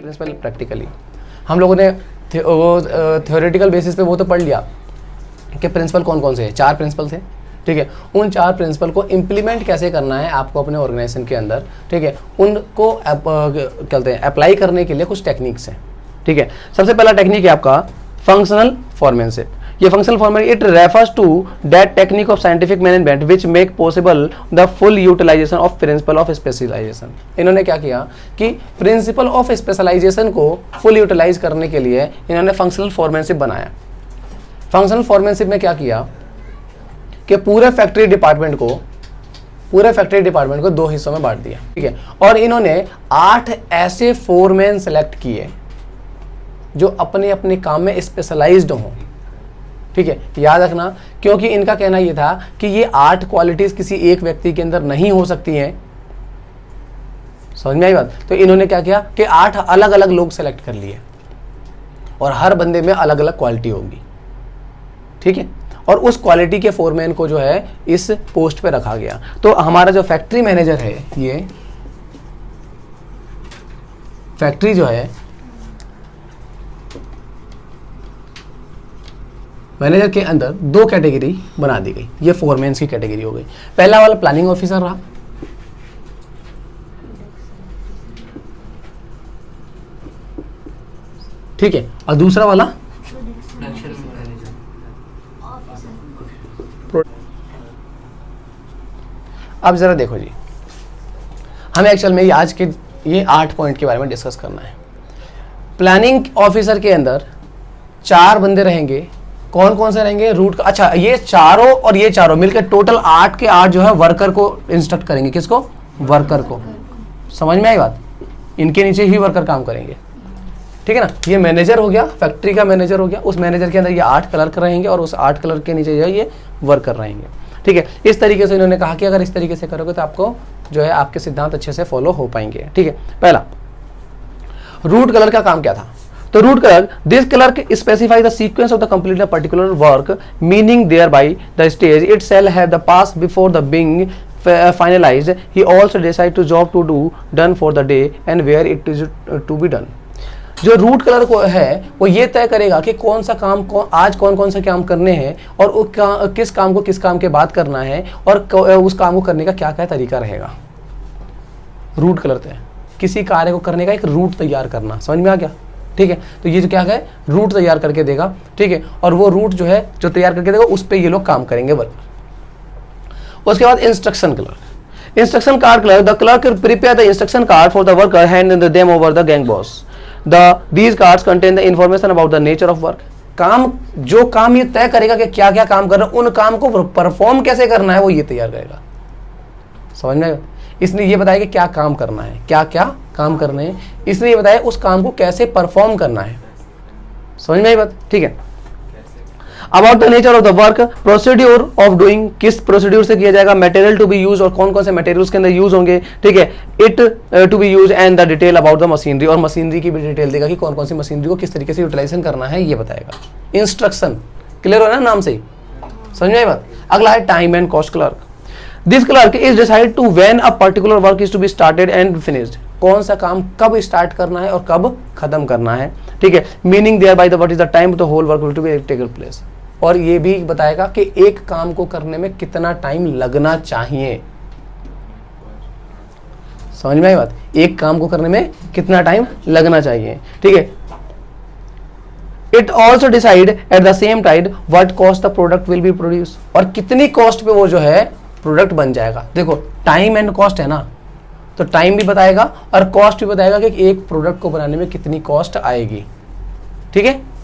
Principal practically हम लोगों ने थ्योरेटिकल बेसिस पे वो तो पढ़ लिया कि प्रिंसिपल कौन कौन से हैं, 4 प्रिंसिपल थे, ठीक है। उन 4 प्रिंसिपल को इम्प्लीमेंट कैसे करना है आपको अपने ऑर्गेनाइजेशन के अंदर, ठीक है, उनको कहते हैं अप्लाई करने के लिए कुछ टेक्निक्स हैं, ठीक है। सबसे पहला टेक्निक है आपका फंक्शनल फॉर्मेनशिप। ये functional format it refers to that technique of scientific management which make possible the full utilization of principle of specialization. इन्होंने क्या किया कि प्रिंसिपल ऑफ स्पेशलाइजेशन को फुल यूटिलाइज करने के लिए इन्होंने फंक्शनल फॉर्मेनशिप बनाया। फंक्शनल फॉर्मेनशिप में क्या किया कि पूरे फैक्ट्री डिपार्टमेंट को 2 हिस्सों में बांट दिया, ठीक है। और इन्होंने 8 ऐसे फोरमैन सेलेक्ट किए जो अपने अपने काम में स्पेशलाइज्ड हों, ठीक है। याद रखना, क्योंकि इनका कहना यह था कि ये 8 क्वालिटीज किसी एक व्यक्ति के अंदर नहीं हो सकती हैं। समझ में आई बात? तो इन्होंने क्या किया कि 8 अलग अलग लोग सेलेक्ट कर लिए और हर बंदे में अलग अलग क्वालिटी होगी, ठीक है। और उस क्वालिटी के फोरमैन को जो है इस पोस्ट पे रखा गया। तो हमारा जो फैक्ट्री मैनेजर है, ये फैक्ट्री जो है मैनेजर के अंदर 2 कैटेगरी बना दी गई। ये फोरमैन्स की कैटेगरी हो गई। पहला वाला प्लानिंग ऑफिसर रहा, ठीक है, और दूसरा वाला अब जरा देखो जी, हमें एक्चुअल में आज के ये 8 पॉइंट के बारे में डिस्कस करना है। प्लानिंग ऑफिसर के अंदर 4 बंदे रहेंगे। कौन कौन से रहेंगे? रूट का, अच्छा, ये चारों और ये चारों मिलकर टोटल 8 के 8 जो है वर्कर को इंस्ट्रक्ट करेंगे। किसको? वर्कर को। समझ में आई बात? इनके नीचे ही वर्कर काम करेंगे, ठीक है ना। ये मैनेजर हो गया, फैक्ट्री का मैनेजर हो गया। उस मैनेजर के अंदर ये 8 क्लर्क रहेंगे और उस 8 क्लर्क के नीचे जो है ये वर्कर रहेंगे, ठीक है। इस तरीके से इन्होंने कहा कि अगर इस तरीके से करोगे तो आपको जो है आपके सिद्धांत अच्छे से फॉलो हो पाएंगे, ठीक है। पहला, रूट क्लर्क का काम क्या था? तो route clerk, this clerk specify the sequence of the complete the particular work, meaning thereby the stage it shall have the pass before the being finalized. He also decide to job to do done for the day and where it is to be done. जो route clerk है वो ये तय करेगा कि कौन सा काम आज कौन कौन से काम करने हैं और किस काम को किस काम के बाद करना है और उस काम को करने का क्या क्या तरीका रहेगा। रूट क्लर्क है किसी कार्य को करने का एक रूट तैयार करना। समझ में आ गया? ठीक है। तो ये जो क्या है, रूट तैयार करके देगा, ठीक है। और वो रूट जो है जो तैयार करके देगा उस पर ये लोग काम करेंगे वर्कर। उसके बाद instruction clerk, instruction card clerk, the clerk prepare the instruction card for the worker, hand them over the gang boss. These cards contain the information about the nature of work। जो काम ये तय करेगा कि क्या क्या काम करना, उन काम को परफॉर्म कैसे करना है वो ये तैयार करेगा। समझ में? इसने ये बताया कि क्या काम करना है, क्या क्या काम करने हैं, इसने ये बताया उस काम को कैसे परफॉर्म करना है। समझ में आई बात? ठीक है। About the nature of the work, procedure of doing, किस प्रोसीड्यूर से किया जाएगा, मटेरियल टू बी यूज और कौन कौन से मटेरियल के अंदर यूज होंगे, ठीक है। It to be use and the detail about the machinery, और मशीनरी की भी डिटेल देगा कि कौन कौन सी मशीनरी को किस तरीके से यूटिलाइजेशन करना है, ये बताएगा। इंस्ट्रक्शन क्लियर हो ना नाम से ही? समझ में आई बात? अगला है time and cost clerk. This clerk is decide to when a particular work is to be started and finished. कौन सा काम कब स्टार्ट करना है और कब खत्म करना है, ठीक है। Meaning thereby the what is the time the whole work will to be taken place. और ये भी बताएगा कि एक काम को करने में कितना टाइम लगना चाहिए। समझ में आई बात? एक काम को करने में कितना टाइम लगना चाहिए, ठीक है। It also decide at the same time what cost the product will be produce, और कितनी कॉस्ट पे वो जो है प्रोडक्ट बन जाएगा। देखो टाइम एंड कॉस्ट है ना, तो टाइम भी बताएगा और कॉस्ट भी बताएगा कि एक प्रोडक्ट को बनाने में कितनी कॉस्ट आएगी, ठीक है।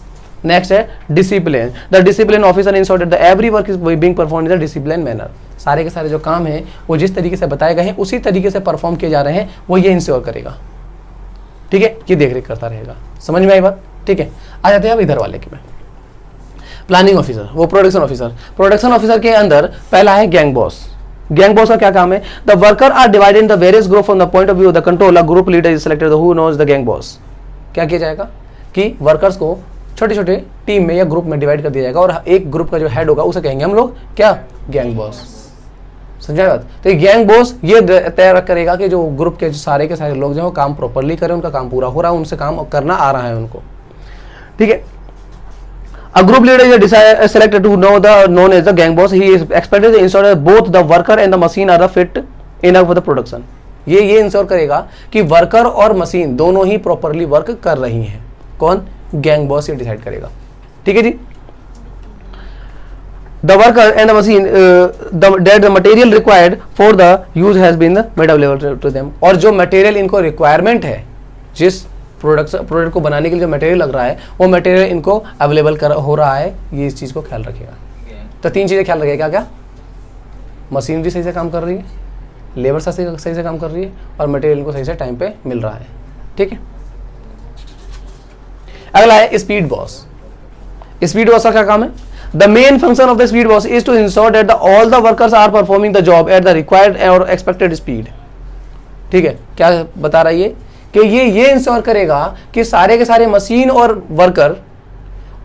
नेक्स्ट है discipline. The discipline officer ensure that every work is being performed in the discipline manner. सारे के सारे जो काम हैं वो जिस तरीके से बताए गए हैं उसी तरीके से परफॉर्म किए जा रहे हैं, वो ये इंश्योर करेगा, ठीक है। ये देख रेख करता रहेगा। समझ में आई बात? ठीक है। आ जाते हैं अब इधर वाले के में। प्लानिंग ऑफिसर, वो प्रोडक्शन ऑफिसर। प्रोडक्शन ऑफिसर के अंदर पहला है गैंग बॉस। गैंग बॉस का क्या काम है? The worker are divided in the various group from the point of view the control, a group leader is selected who knows the gang boss. क्या किया जाएगा कि वर्कर्स को छोटे छोटे टीम में या ग्रुप में डिवाइड कर दिया जाएगा और एक ग्रुप का जो हेड होगा उसे कहेंगे हम लोग क्या? Gang boss. समझा बात। तो गैंग बॉस ये तय करेगा कि जो ग्रुप के सारे के सारे लोग जो है वो काम प्रॉपरली करें, उनका काम पूरा हो रहा है, उनसे काम करना आ रहा है उनको, ठीक है। A group leader is selected to know the known as the gang boss. He is expected to ensure that both the worker and the machine are fit enough for the production. ये ensure करेगा कि worker और machine दोनों ही properly work कर रही हैं। कौन? Gang boss ये डिसाइड करेगा, ठीक है जी। The worker and the machine that the material required for the use has been made available to them. और जो मटेरियल इनको रिक्वायरमेंट है, जिस प्रोडक्ट को बनाने के लिए जो मटेरियल लग रहा है वो मटेरियल इनको अवेलेबल हो रहा है, ये इस चीज़ को ख्याल रखेगा। तो 3 चीज़ें ख्याल रखेगा, क्या क्या? मशीनरी सही से काम कर रही है, लेबर सही से काम कर रही है, और मटेरियल इनको सही से टाइम पे मिल रहा है, ठीक है। अगला है स्पीड बॉस। स्पीड बॉस का क्या काम है? The main function of the speed boss is to ensure that all the workers are performing the job at the required और एक्सपेक्टेड स्पीड, ठीक है। क्या बता रहा है ये? कि ये इंश्योर करेगा कि सारे के सारे मशीन और वर्कर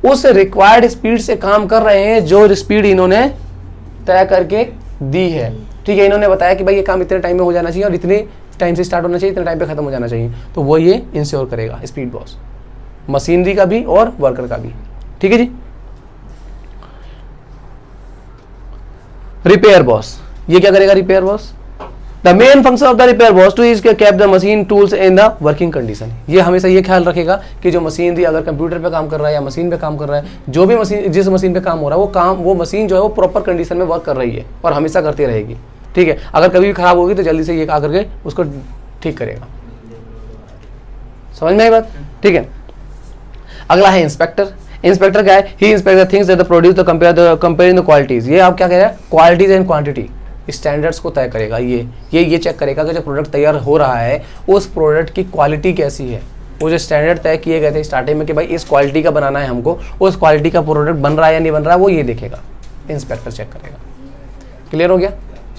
उस रिक्वायर्ड स्पीड से काम कर रहे हैं जो स्पीड इन्होंने तय करके दी है, ठीक है। इन्होंने बताया कि भाई ये काम इतने टाइम में हो जाना चाहिए और इतने टाइम से स्टार्ट होना चाहिए, इतने टाइम पे खत्म हो जाना चाहिए, तो वो ये इंश्योर करेगा स्पीड बॉस, मशीनरी का भी और वर्कर का भी, ठीक है जी। रिपेयर बॉस, ये क्या करेगा? Repair boss the main function of the repair boss two is keep the machine tools in the working condition. ये हमेशा ये ख्याल रखेगा कि जो मशीनरी अगर कंप्यूटर पे काम कर रहा है या मशीन पे काम कर रहा है, जो भी मशीन जिस मशीन पे काम हो रहा है वो मशीन जो है वो प्रॉपर कंडीशन में वर्क कर रही है और हमेशा करती रहेगी, ठीक है। अगर कभी भी खराब होगी तो जल्दी से ये आकर के उसको ठीक करेगा। समझ में आई बात, ठीक है। अगला है इंस्पेक्टर। इंस्पेक्टर क्या है? He inspect the things that the produce the comparing the qualities. ये आप क्या कह रहे हैं? क्वालिटीज एंड क्वांटिटी, स्टैंडर्ड्स को तय करेगा। ये चेक करेगा कि जो प्रोडक्ट तैयार हो रहा है उस प्रोडक्ट की क्वालिटी कैसी है। वो जो स्टैंडर्ड तय किए गए थे स्टार्टिंग में कि भाई इस क्वालिटी का बनाना है हमको, उस क्वालिटी का प्रोडक्ट बन रहा है या नहीं बन रहा है, वो ये देखेगा, इंस्पेक्टर चेक करेगा। क्लियर हो गया,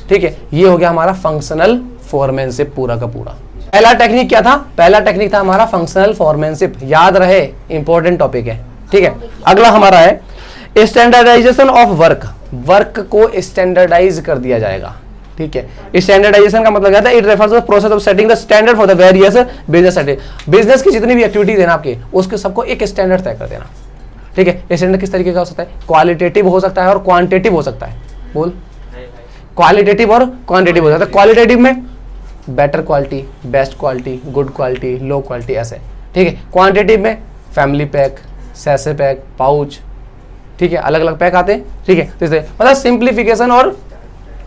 ठीक है। ये हो गया हमारा फंक्शनल फोरमैनशिप पूरा का पूरा। पहला टेक्निक क्या था? पहला टेक्निक था हमारा फंक्शनल फोरमैनशिप, याद रहे, इंपॉर्टेंट टॉपिक है, ठीक है। अगला हमारा है स्टैंडर्डाइजेशन ऑफ वर्क। वर्क को स्टैंडर्डाइज कर दिया जाएगा, ठीक है। स्टैंडर्डाइजेशन का मतलब क्या था? It refers to process of setting the standard for the various business activity. Business की जितनी भी एक्टिविटीज है ना आपके, उसके सबको एक स्टैंडर्ड तय कर देना, ठीक है। स्टैंडर्ड किस तरीके का हो सकता है? क्वालिटेटिव हो सकता है और क्वांटिटेटिव हो सकता है। बोल, क्वालिटेटिव और क्वांटिटेटिव हो सकता है। क्वालिटेटिव में better quality, best quality, good quality, low quality, ऐसे, ठीक है। क्वांटिटेटिव में फैमिली पैक, सैसे पैक, पाउच, ठीक है, अलग अलग पैक आते हैं, ठीक है। तो इसे मतलब सिंप्लीफिकेशन और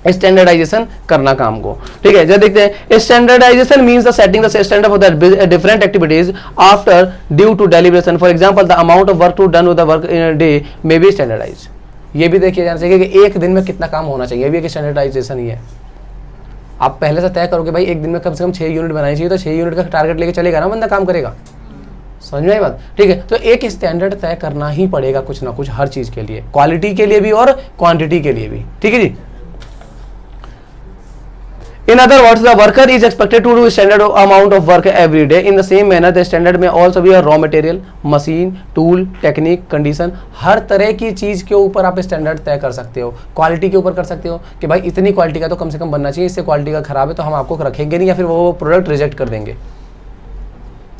स्टैंडर्डाइजेशन करना काम को, ठीक है। जब देखते हैं standardization means the setting the standard for the different activities after due to deliberation. For example the amount of work to done with the work in a day may be standardize. ये भी देखिए जाना चाहिए कि एक दिन में कितना काम होना चाहिए, ये भी एक स्टैंडर्डाइजेशन ही है। आप पहले से तय करोगे भाई एक दिन में कम से कम 6 यूनिट बनानी चाहिए, तो 6 यूनिट का टारगेट लेके चलेगा ना, बंदा काम करेगा। समझ में आई बात, ठीक है। तो एक स्टैंडर्ड तय करना ही पड़ेगा कुछ ना कुछ हर चीज के लिए, क्वालिटी के लिए भी और क्वांटिटी के लिए भी, ठीक है जी। In other words the worker is expected to do standard amount of work every day in the same manner. The standard may also be raw material, machine, tool, technique, condition, हर तरह की चीज के ऊपर आप स्टैंडर्ड तय कर सकते हो। क्वालिटी के ऊपर कर सकते हो कि भाई इतनी क्वालिटी का तो कम से कम बनना चाहिए, इससे क्वालिटी का खराब है तो हम आपको रखेंगे नहीं या फिर वो प्रोडक्ट रिजेक्ट कर देंगे।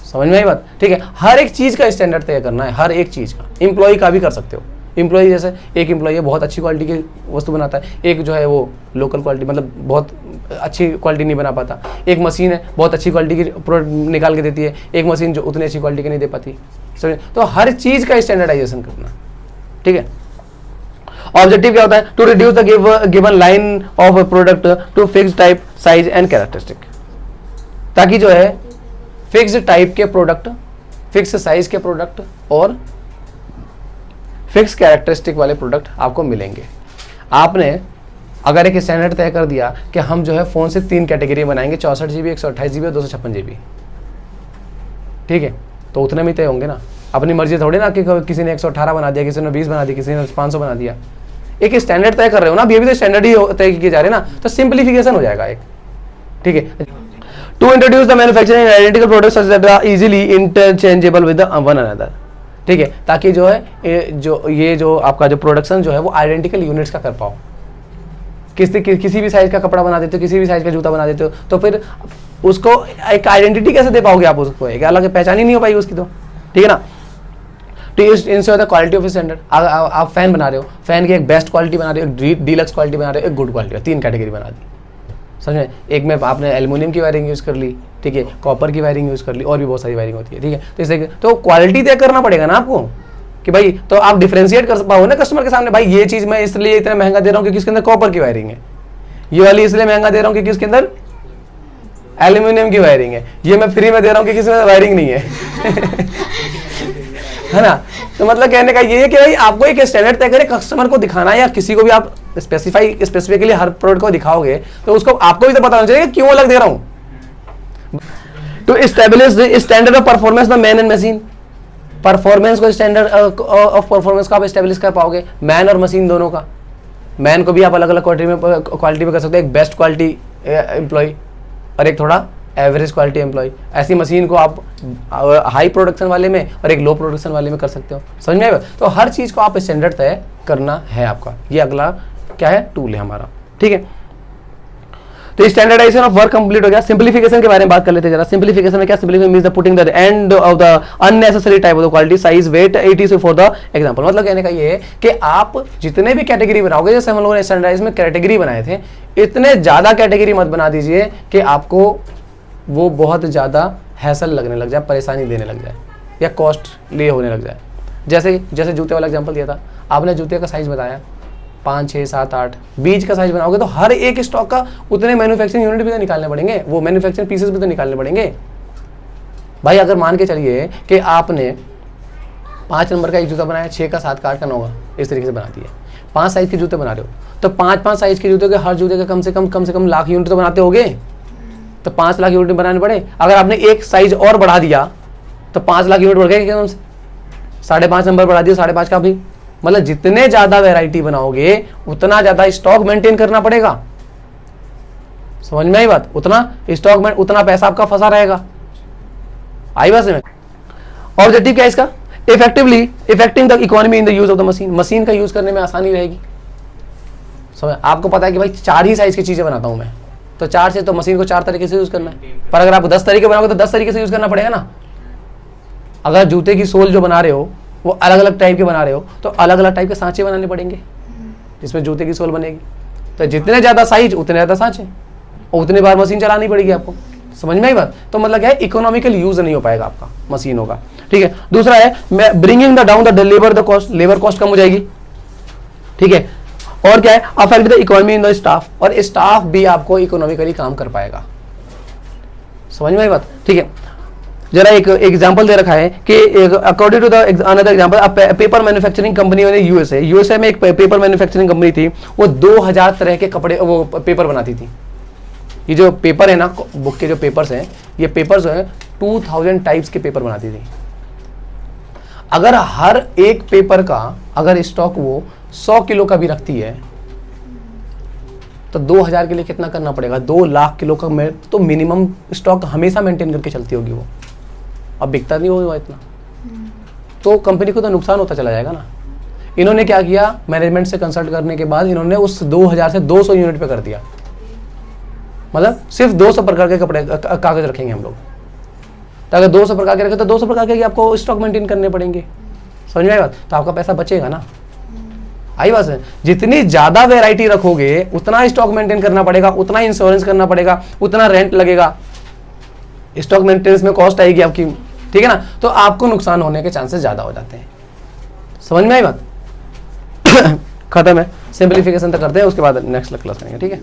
समझ में आई बात, ठीक है। हर एक चीज का स्टैंडर्ड तय करना है, हर एक चीज का। एम्प्लॉय का भी कर सकते हो। एम्प्लॉय जैसे एक एम्प्लॉय है बहुत अच्छी क्वालिटी की वस्तु बनाता है, एक जो है वो लोकल क्वालिटी मतलब बहुत अच्छी क्वालिटी नहीं बना पाता। एक मशीन है बहुत अच्छी क्वालिटी की प्रोडक्ट निकाल के देती है, एक मशीन जो उतनी अच्छी क्वालिटी की नहीं दे पाती। समझे? तो हर चीज का स्टैंडर्डाइजेशन करना, ठीक है। ऑब्जेक्टिव क्या होता है? To reduce the given line of product to fix type, size and characteristic, ताकि जो है फिक्स टाइप के प्रोडक्ट, फिक्स साइज के प्रोडक्ट और फिक्स कैरेक्टरिस्टिक वाले प्रोडक्ट आपको मिलेंगे। आपने अगर एक स्टैंडर्ड तय कर दिया कि हम जो है फ़ोन से 3 कैटेगरी बनाएंगे, 64 GB, 128 GB और 256 GB, ठीक है, तो उतने में तय होंगे ना। अपनी मर्जी थोड़ी ना कि किसी ने 118 बना दिया, किसी ने 20 बना दिया, किसी ने 500 बना दिया। एक स्टैंडर्ड तय कर रहे हो ना, अभी भी तो स्टैंडर्ड ही तय किए जा रहे हैं ना, तो सिंप्लीफिकेशन हो जाएगा एक, ठीक है। To introduce the manufacturing identical products such that are easily interchangeable with one another, ठीक है, ताकि जो है ये जो आपका जो प्रोडक्शन जो है वो आइडेंटिकल यूनिट्स का कर पाओ किसी भी साइज का कपड़ा बना देते हो, किसी भी साइज का जूता बना देते हो, तो फिर उसको एक आइडेंटिटी कैसे दे पाओगे आप उसको, एक अलग पहचान ही नहीं हो पाएगी उसकी, तो ठीक है ना। तो ensure the quality of standard. आप फैन बना रहे हो, फैन की एक बेस्ट क्वालिटी बना रहे हो, एक डीलक्स क्वालिटी बना रहे हो, एक गुड क्वालिटी, 3 कैटेगरी बना दी, समझे। एक में आपने एल्युमिनियम की वायरिंग यूज़ कर ली, ठीक है, कॉपर की वायरिंग यूज़ कर ली, और भी बहुत सारी वायरिंग होती है, ठीक है। तो इससे तो क्वालिटी तय करना पड़ेगा ना आपको कि भाई, तो आप डिफरेंशिएट कर पाओ ना कस्टमर के सामने, भाई ये चीज़ मैं इसलिए इतना महंगा दे रहा हूँ क्योंकि इसके अंदर कॉपर की वायरिंग है, ये वाली इसलिए महंगा दे रहा हूँ क्योंकि इसके अंदर एल्यूमिनियम की वायरिंग है, ये मैं फ्री में दे रहा हूँ क्योंकि इसमें वायरिंग नहीं है है ना। तो मतलब कहने का ये है कि भाई आपको एक स्टैंडर्ड तय करे, कस्टमर को दिखाना है, या किसी को भी आप स्पेसिफिकली हर प्रोडक्ट को दिखाओगे तो उसको आपको भी तो पता होना चाहिए कि क्यों अलग दे रहा हूं। To establish the standard of performance the man and machine. Performance को, स्टैंडर्ड ऑफ परफॉर्मेंस को आप एस्टैब्लिश कर पाओगे मैन और मशीन दोनों का। मैन को भी आप अलग अलग क्वालिटी में कर सकते हो, एक बेस्ट क्वालिटी एम्प्लॉय और एक थोड़ा एवरेज क्वालिटी एम्प्लॉय। ऐसी मशीन को आप हाई प्रोडक्शन वाले में और एक लो प्रोडक्शन वाले में कर सकते हो, समझ में आएगा। तो हर चीज़ को आप स्टैंडर्ड तय करना है आपका। ये अगला क्या है, टूल है हमारा, ठीक है। तो स्टैंडर्डाइजेशन ऑफ वर्क कंप्लीट हो गया। सिंप्लीफिकेशन के बारे में बात कर लेते हैं जरा। सिंप्लीफिकेशन में क्या, simplification means the putting the end of the unnecessary type of the quality, size, weight, it for the example. मतलब कहने का ये है कि आप जितने भी कैटेगरी बनाओगे, जैसे हम लोगों ने स्टैंडर्डाइज में कैटेगरी बनाए थे, इतने ज्यादा कैटेगरी मत बना दीजिए कि आपको वो बहुत ज़्यादा हैसल लगने लग जाए, परेशानी देने लग जाए, या कॉस्टली होने लग जाए। जैसे जूते वाला एग्जांपल दिया था, आपने जूते का साइज़ बताया 5, 6, 7, 8, बीच का साइज़ बनाओगे तो हर एक स्टॉक का उतने मैन्युफैक्चरिंग यूनिट भी तो निकालने पड़ेंगे, वो मैन्युफैक्चरिंग पीसेस भी तो निकालने पड़ेंगे भाई। अगर मान के चलिए कि आपने 5 नंबर का एक जूता बनाया, 6 का, 7 का, 8 का, 9 का, इस तरीके से बना दिए। 5 साइज़ के जूते बना रहे हो तो 5 साइज़ के जूते के हर जूते का कम से कम लाख यूनिट तो बनाते होगे, तो 5 लाख यूनिट बनाने पड़े। अगर आपने एक साइज और बढ़ा दिया तो 5 लाख यूनिट बढ़ गए एकदम से, 5.5 नंबर बढ़ा दिया, 5.5 का भी। मतलब जितने ज्यादा वैरायटी बनाओगे उतना ज्यादा स्टॉक मेंटेन करना पड़ेगा, समझ में आई बात। उतना स्टॉक में उतना पैसा आपका फंसा रहेगा, आई बात में। ऑब्जेक्टिव क्या है इसका, effecting the economy in the use of the machine. Machine का यूज करने में आसानी रहेगी। समझ, आपको पता है कि भाई 4 ही साइज की चीजें बनाता हूं मैं, तो 4 से तो मशीन को 4 तरीके से यूज करना है। पर अगर आप 10 तरीके बनाओगे तो 10 तरीके से यूज करना पड़ेगा ना। अगर जूते की सोल जो बना रहे हो वो अलग अलग टाइप के बना रहे हो तो अलग अलग टाइप के सांचे बनाने पड़ेंगे जिसमें जूते की सोल बनेगी। तो जितने ज्यादा साइज उतने ज्यादा सांचे और उतनी बार मशीन चलानी पड़ेगी आपको, समझ में आई बात। तो मतलब क्या है, इकोनॉमिकल यूज नहीं हो पाएगा आपका मशीनों का, ठीक है। दूसरा है bringing the down the labour the cost, labour cost कम हो जाएगी, ठीक है। और क्या है, affect the economy in the staff, और स्टाफ भी आपको इकोनॉमिकली काम कर पाएगा, समझ में आई बात, ठीक है। जरा एक एग्जांपल दे रखा है कि according to the another example, paper manufacturing company ने यूएसए में एक पेपर मैन्युफैक्चरिंग कंपनी थी, वो 2000 तरह के कपड़े वो पेपर बनाती थी। ये जो पेपर है ना, बुक के जो पेपर्स हैं, ये पेपर्स जो है 2000 टाइप्स के पेपर बनाती थी। अगर हर एक पेपर का अगर स्टॉक वो 100 किलो का भी रखती है तो 2000 के लिए कितना करना पड़ेगा, 2 लाख किलो का तो मिनिमम स्टॉक हमेशा मेंटेन करके चलती होगी वो। अब बिकता नहीं होगा इतना तो कंपनी को तो नुकसान होता चला जाएगा ना। इन्होंने क्या किया, मैनेजमेंट से कंसल्ट करने के बाद इन्होंने उस 2000 से 200 यूनिट पे कर दिया। मतलब सिर्फ 200 प्रकार के कपड़े कागज रखेंगे हम लोग, तो अगर 200 प्रकार के रखे तो 200 प्रकार के आपको स्टॉक मेंटेन करने पड़ेंगे, समझ में आई बात। तो आपका पैसा बचेगा ना, आई बात है। जितनी ज्यादा वैरायटी रखोगे उतना स्टॉक मेंटेन करना पड़ेगा, उतना इंश्योरेंस करना पड़ेगा, उतना रेंट लगेगा, स्टॉक मेंटेनेंस में कॉस्ट आएगी आपकी, ठीक है ना। तो आपको नुकसान होने के चांसेस ज्यादा हो जाते हैं, समझ में आई बात। खत्म है, सिंप्लीफिकेशन तक करते हैं, उसके बाद नेक्स्ट क्लास करेंगे, ठीक है।